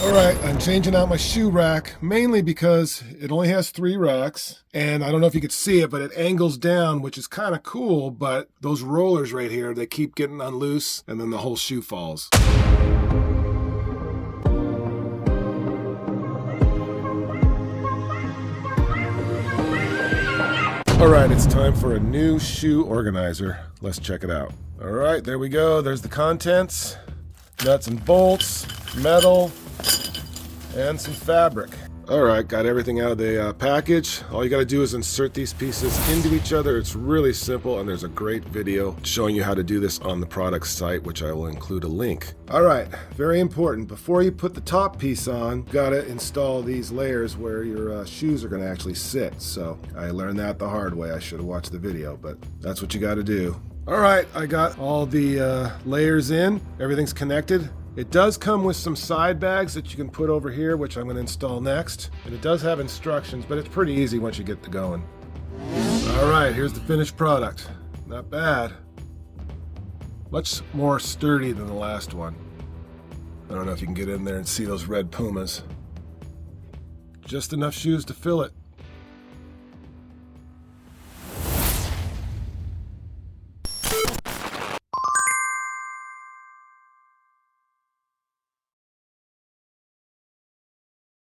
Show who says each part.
Speaker 1: All right, I'm changing out my shoe rack, mainly because it only has 3 racks, and I don't know if you could see it, but it angles down, which is kind of cool, but those rollers right here, they keep getting unloose, and then the whole shoe falls. All right, it's time for a new shoe organizer. Let's check it out. All right, there we go. There's the contents. Nuts and bolts, metal, and some fabric. All right, got everything out of the package. All you gotta do is insert these pieces into each other. It's really simple, and there's a great video showing you how to do this on the product site, which I will include a link. All right, very important. Before you put the top piece on, you gotta install these layers where your shoes are gonna actually sit. So I learned that the hard way. I should have watched the video, but that's what you gotta do. All right, I got all the layers in. Everything's connected. It does come with some side bags that you can put over here, which I'm going to install next. And it does have instructions, but it's pretty easy once you get to going. All right, here's the finished product. Not bad. Much more sturdy than the last one. I don't know if you can get in there and see those red Pumas. Just enough shoes to fill it.